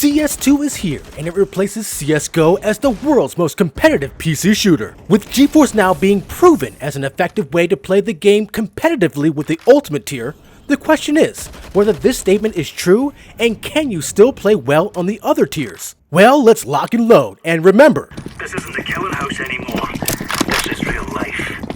CS2 is here, and it replaces CSGO as the world's most competitive PC shooter, with GeForce Now being proven as an effective way to play the game competitively with the Ultimate tier. The question is whether this statement is true, and can you still play well on the other tiers? Well, let's lock and load, and remember, this isn't the killing house anymore. This is real life.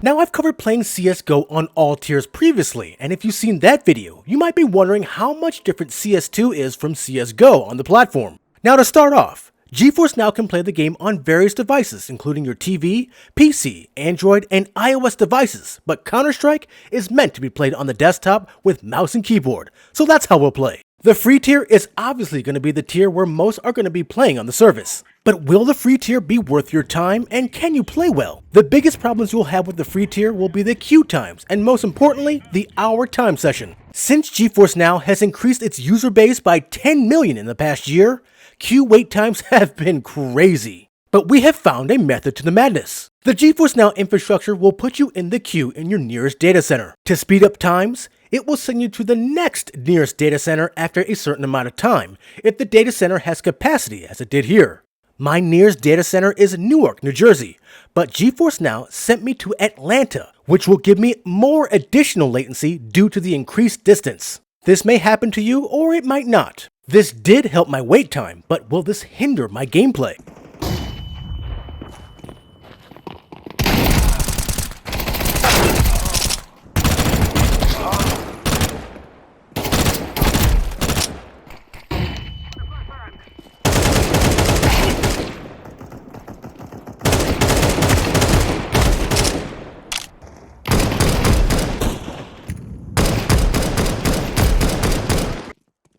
Now, I've covered playing CSGO on all tiers previously, and if you've seen that video, you might be wondering how much different CS2 is from CSGO on the platform. Now, to start off, GeForce Now can play the game on various devices, including your TV, PC, Android, and iOS devices, but Counter-Strike is meant to be played on the desktop with mouse and keyboard, so that's how we'll play. The free tier is obviously going to be the tier where most are going to be playing on the service. But will the free tier be worth your time, and can you play well? The biggest problems you'll have with the free tier will be the queue times, and most importantly, the hour time session. Since GeForce Now has increased its user base by 10 million in the past year, queue wait times have been crazy. But we have found a method to the madness. The GeForce Now infrastructure will put you in the queue in your nearest data center. To speed up times, it will send you to the next nearest data center after a certain amount of time, if the data center has capacity, as it did here. My nearest data center is Newark, New Jersey, but GeForce Now sent me to Atlanta, which will give me more additional latency due to the increased distance. This may happen to you, or it might not. This did help my wait time, but will this hinder my gameplay?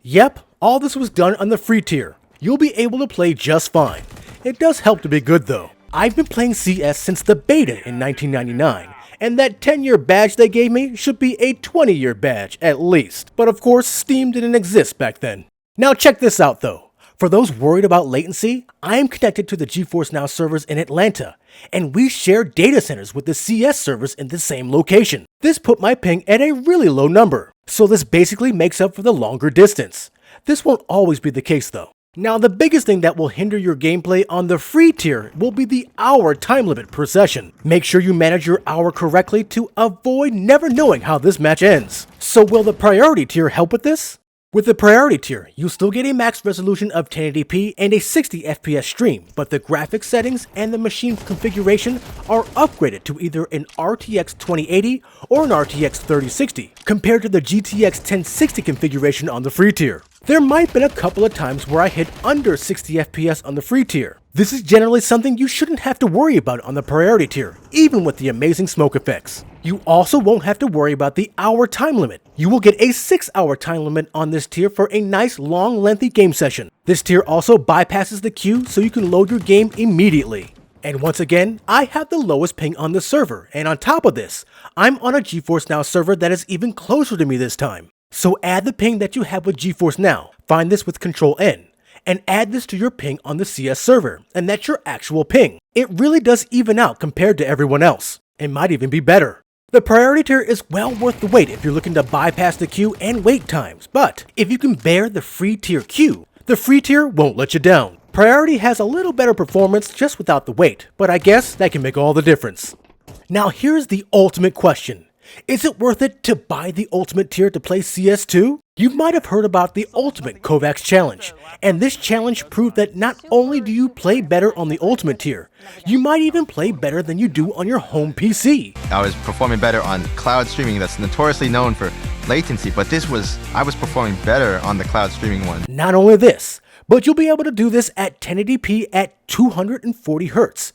Yep, all this was done on the free tier. You'll be able to play just fine. It does help to be good though. I've been playing CS since the beta in 1999, and that 10-year badge they gave me should be a 20-year badge at least. But of course, Steam didn't exist back then. Now check this out though. For those worried about latency, I am connected to the GeForce Now servers in Atlanta, and we share data centers with the CS servers in the same location. This put my ping at a really low number, so this basically makes up for the longer distance. This won't always be the case though. Now, the biggest thing that will hinder your gameplay on the free tier will be the hour time limit per session. Make sure you manage your hour correctly to avoid never knowing how this match ends. So will the priority tier help with this? With the priority tier, you'll still get a max resolution of 1080p and a 60 FPS stream, but the graphics settings and the machine configuration are upgraded to either an RTX 2080 or an RTX 3060, compared to the GTX 1060 configuration on the free tier. There might have been a couple of times where I hit under 60 FPS on the free tier. This is generally something you shouldn't have to worry about on the priority tier, even with the amazing smoke effects. You also won't have to worry about the hour time limit. You will get a 6-hour time limit on this tier for a nice long lengthy game session. This tier also bypasses the queue so you can load your game immediately. And once again, I have the lowest ping on the server, and on top of this, I'm on a GeForce Now server that is even closer to me this time. So add the ping that you have with GeForce Now, find this with Ctrl-N, and add this to your ping on the CS server, and that's your actual ping. It really does even out compared to everyone else. It might even be better. The priority tier is well worth the wait if you're looking to bypass the queue and wait times, but if you can bear the free tier queue, the free tier won't let you down. Priority has a little better performance just without the wait, but I guess that can make all the difference. Now here's the ultimate question. Is it worth it to buy the Ultimate tier to play CS2? You might have heard about the Ultimate Kovacs Challenge, and this challenge proved that not only do you play better on the Ultimate tier, you might even play better than you do on your home PC. I was performing better on cloud streaming that's notoriously known for latency, but I was performing better on the cloud streaming one. Not only this, but you'll be able to do this at 1080p at 240 Hz.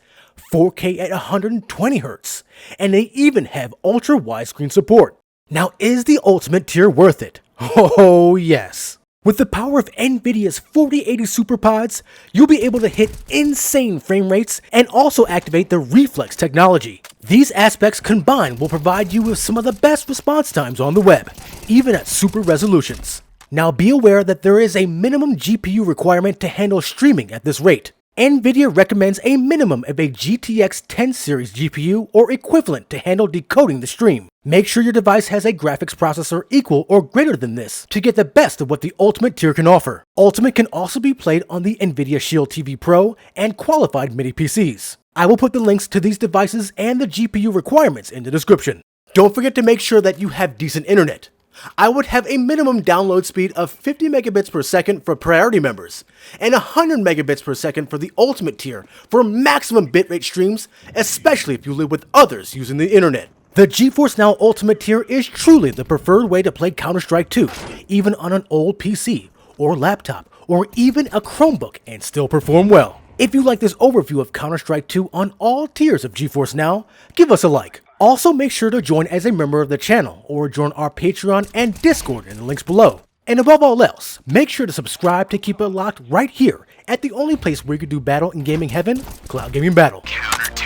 4K at 120 Hz, and they even have ultra widescreen support. Now, is the Ultimate tier worth it? Oh yes. With the power of NVIDIA's 4080 SuperPods, you'll be able to hit insane frame rates and also activate the reflex technology. These aspects combined will provide you with some of the best response times on the web, even at super resolutions. Now be aware that there is a minimum GPU requirement to handle streaming at this rate. NVIDIA recommends a minimum of a GTX 10 series GPU or equivalent to handle decoding the stream. Make sure your device has a graphics processor equal or greater than this to get the best of what the Ultimate tier can offer. Ultimate can also be played on the NVIDIA Shield TV Pro and qualified MIDI PCs. I will put the links to these devices and the GPU requirements in the description. Don't forget to make sure that you have decent internet. I would have a minimum download speed of 50 megabits per second for priority members, and 100 megabits per second for the Ultimate tier for maximum bitrate streams, especially if you live with others using the internet. The GeForce Now Ultimate tier is truly the preferred way to play Counter-Strike 2, even on an old PC, or laptop, or even a Chromebook, and still perform well. If you like this overview of Counter-Strike 2 on all tiers of GeForce Now, give us a like. Also, make sure to join as a member of the channel or join our Patreon and Discord in the links below. And above all else, make sure to subscribe to keep it locked right here at the only place where you can do battle in gaming heaven, Cloud Gaming Battle. Counter